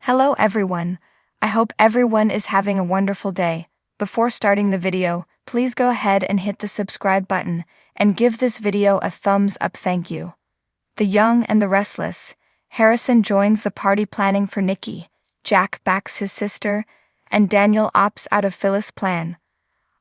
Hello everyone. I hope everyone is having a wonderful day. Before starting the video, please go ahead and hit the subscribe button and give this video a thumbs up. Thank you. The Young and the Restless. Harrison joins the party planning for Nikki, Jack backs his sister, and Daniel opts out of Phyllis' plan.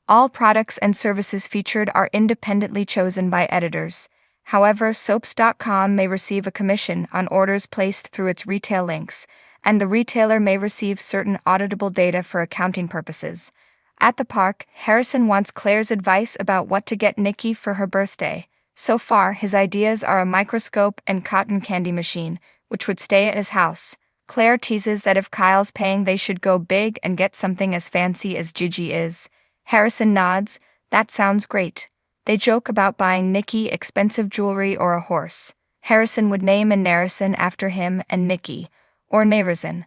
All products and services featured are independently chosen by editors. However, soaps.com may receive a commission on orders placed through its retail links, and the retailer may receive certain auditable data for accounting purposes. At the park, Harrison wants Claire's advice about what to get Nikki for her birthday. So far, his ideas are a microscope and cotton candy machine, which would stay at his house. Claire teases that if Kyle's paying, they should go big and get something as fancy as Gigi is. Harrison nods. That sounds great. They joke about buying Nikki expensive jewelry or a horse. Harrison would name a Narrison after him and Nikki, or Naverson.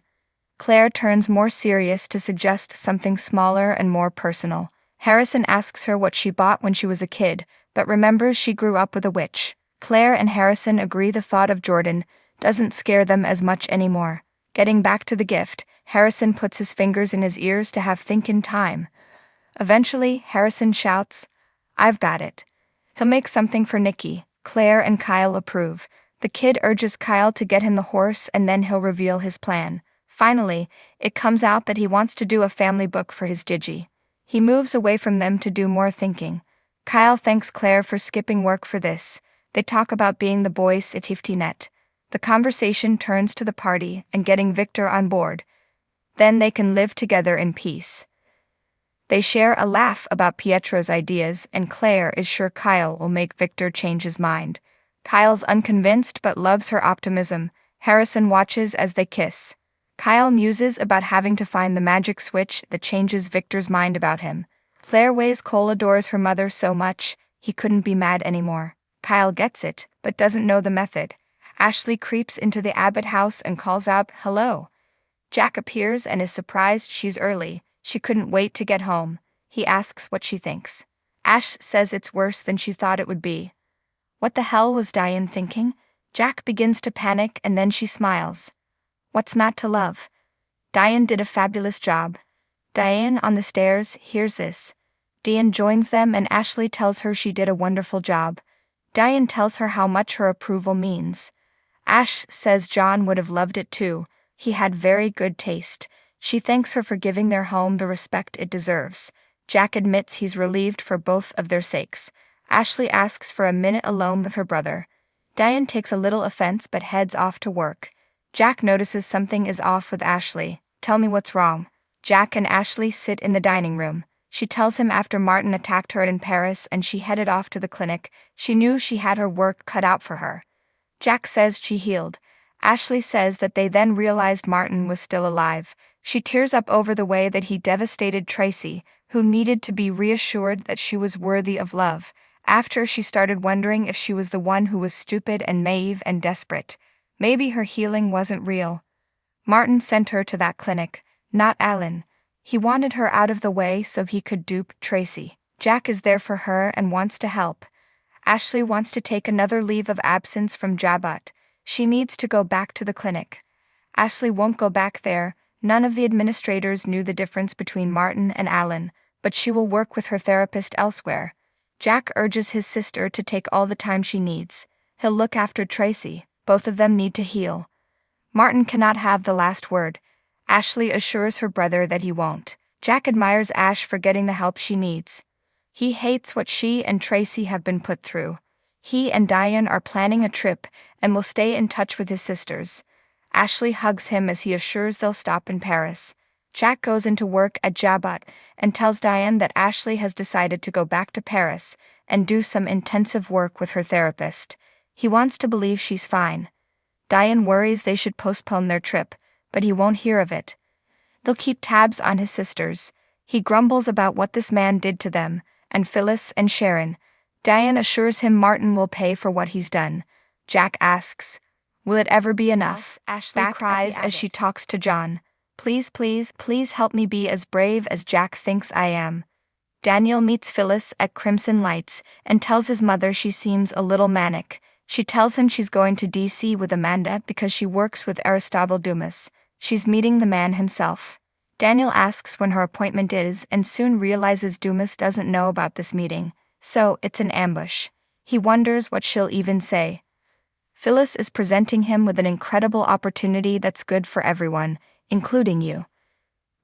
Claire turns more serious to suggest something smaller and more personal. Harrison asks her what she bought when she was a kid, but remembers she grew up with a witch. Claire and Harrison agree the thought of Jordan doesn't scare them as much anymore. Getting back to the gift, Harrison puts his fingers in his ears to have thinkin' time. Eventually, Harrison shouts, "I've got it." He'll make something for Nikki. Claire and Kyle approve. The kid urges Kyle to get him the horse and then he'll reveal his plan. Finally, it comes out that he wants to do a family book for his Gigi. He moves away from them to do more thinking. Kyle thanks Claire for skipping work for this. They talk about being the boys' safety net. The conversation turns to the party and getting Victor on board. Then they can live together in peace. They share a laugh about Pietro's ideas, and Claire is sure Kyle will make Victor change his mind. Kyle's unconvinced but loves her optimism. Harrison watches as they kiss. Kyle muses about having to find the magic switch that changes Victor's mind about him. Claire weighs Cole adores her mother so much, he couldn't be mad anymore. Kyle gets it, but doesn't know the method. Ashley creeps into the Abbott house and calls out, "Hello." Jack appears and is surprised she's early. She couldn't wait to get home. He asks what she thinks. Ash says it's worse than she thought it would be. What the hell was Diane thinking? Jack begins to panic and then she smiles. What's not to love? Diane did a fabulous job. Diane on the stairs hears this. Diane joins them and Ashley tells her she did a wonderful job. Diane tells her how much her approval means. Ash says John would have loved it too. He had very good taste. She thanks her for giving their home the respect it deserves. Jack admits he's relieved for both of their sakes. Ashley asks for a minute alone with her brother. Diane takes a little offense but heads off to work. Jack notices something is off with Ashley. "Tell me what's wrong." Jack and Ashley sit in the dining room. She tells him after Martin attacked her in Paris and she headed off to the clinic, she knew she had her work cut out for her. Jack says she healed. Ashley says that they then realized Martin was still alive. She tears up over the way that he devastated Tracy, who needed to be reassured that she was worthy of love. After she started wondering if she was the one who was stupid and naive and desperate. Maybe her healing wasn't real. Martin sent her to that clinic, not Alan. He wanted her out of the way so he could dupe Tracy. Jack is there for her and wants to help. Ashley wants to take another leave of absence from Jabot. She needs to go back to the clinic. Ashley won't go back there. None of the administrators knew the difference between Martin and Alan, but she will work with her therapist elsewhere. Jack urges his sister to take all the time she needs. He'll look after Tracy. Both of them need to heal. Martin cannot have the last word. Ashley assures her brother that he won't. Jack admires Ash for getting the help she needs. He hates what she and Tracy have been put through. He and Diane are planning a trip and will stay in touch with his sisters. Ashley hugs him as he assures they'll stop in Paris. Jack goes into work at Jabot and tells Diane that Ashley has decided to go back to Paris and do some intensive work with her therapist. He wants to believe she's fine. Diane worries they should postpone their trip, but he won't hear of it. They'll keep tabs on his sisters. He grumbles about what this man did to them, and Phyllis and Sharon. Diane assures him Martin will pay for what he's done. Jack asks, "Will it ever be enough?" Ashley cries as she talks to John. "Please, please, please help me be as brave as Jack thinks I am." Daniel meets Phyllis at Crimson Lights and tells his mother she seems a little manic. She tells him she's going to DC with Amanda because she works with Aristotle Dumas. she's meeting the man himself. Daniel asks when her appointment is and soon realizes Dumas doesn't know about this meeting, so it's an ambush. He wonders what she'll even say. Phyllis is presenting him with an incredible opportunity that's good for everyone, including you.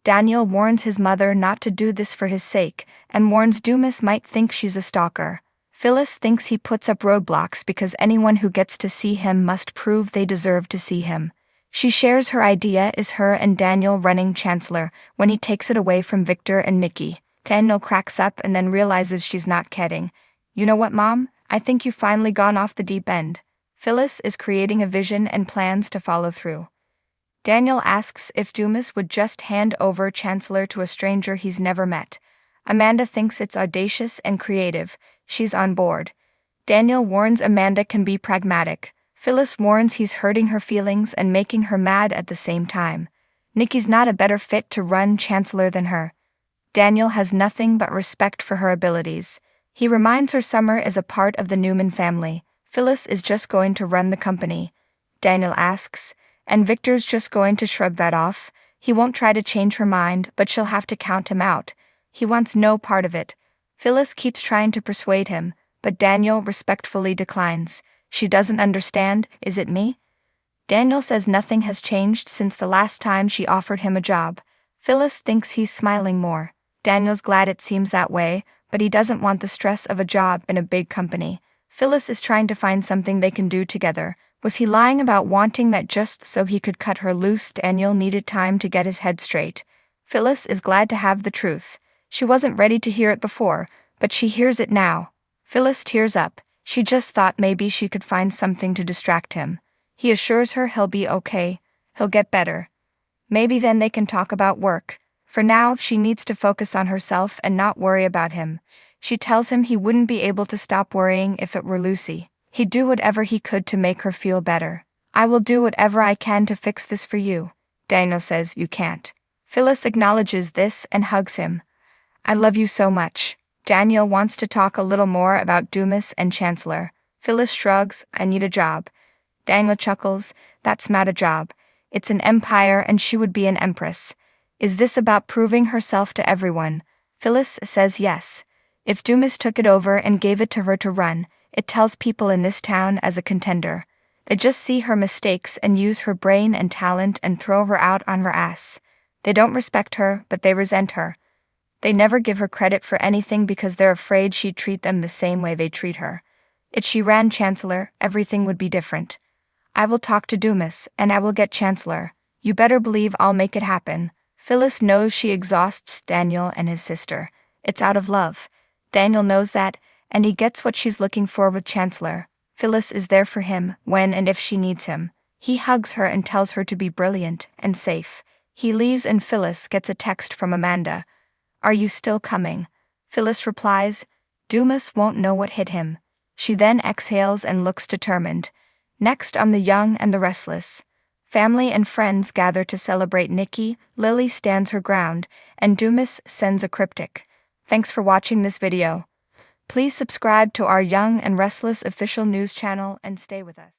Daniel warns his mother not to do this for his sake, and warns Dumas might think she's a stalker. Phyllis thinks he puts up roadblocks because anyone who gets to see him must prove they deserve to see him. She shares her idea is her and Daniel running Chancellor when he takes it away from Victor and Nikki. Daniel cracks up and then realizes she's not kidding. You know what, Mom? I think you've finally gone off the deep end. Phyllis is creating a vision and plans to follow through. Daniel asks if Dumas would just hand over Chancellor to a stranger he's never met. Amanda thinks it's audacious and creative. She's on board. Daniel warns Amanda can be pragmatic. Phyllis warns he's hurting her feelings and making her mad at the same time. Nikki's not a better fit to run Chancellor than her. Daniel has nothing but respect for her abilities. He reminds her Summer is a part of the Newman family. Phyllis is just going to run the company. Daniel asks, and Victor's just going to shrug that off. He won't try to change her mind, but she'll have to count him out. He wants no part of it. Phyllis keeps trying to persuade him, but Daniel respectfully declines. She doesn't understand, is it me? Daniel says nothing has changed since the last time she offered him a job. Phyllis thinks he's smiling more. Daniel's glad it seems that way, but he doesn't want the stress of a job in a big company. Phyllis is trying to find something they can do together. Was he lying about wanting that just so he could cut her loose? Daniel needed time to get his head straight. Phyllis is glad to have the truth. She wasn't ready to hear it before, but she hears it now. Phyllis tears up. She just thought maybe she could find something to distract him. He assures her he'll be okay. He'll get better. Maybe then they can talk about work. For now, she needs to focus on herself and not worry about him. She tells him he wouldn't be able to stop worrying if it were Lucy. He'd do whatever he could to make her feel better. I will do whatever I can to fix this for you. Daniel says you can't. Phyllis acknowledges this and hugs him. I love you so much. Daniel wants to talk a little more about Dumas and Chancellor. Phyllis shrugs, I need a job. Daniel chuckles, that's not a job. It's an empire and she would be an empress. Is this about proving herself to everyone? Phyllis says yes. If Dumas took it over and gave it to her to run, it tells people in this town as a contender. They just see her mistakes and use her brain and talent and throw her out on her ass. They don't respect her, but they resent her. They never give her credit for anything because they're afraid she'd treat them the same way they treat her. If she ran Chancellor, everything would be different. I will talk to Dumas, and I will get Chancellor. You better believe I'll make it happen. Phyllis knows she exhausts Daniel and his sister. It's out of love. Daniel knows that, and he gets what she's looking for with Chancellor. Phyllis is there for him when and if she needs him. He hugs her and tells her to be brilliant and safe. He leaves and Phyllis gets a text from Amanda. Are you still coming? Phyllis replies, Dumas won't know what hit him. She then exhales and looks determined. Next on The Young and the Restless. Family and friends gather to celebrate Nikki, Lily stands her ground, and Dumas sends a cryptic. Thanks for watching this video. Please subscribe to our Young and Restless official news channel and stay with us.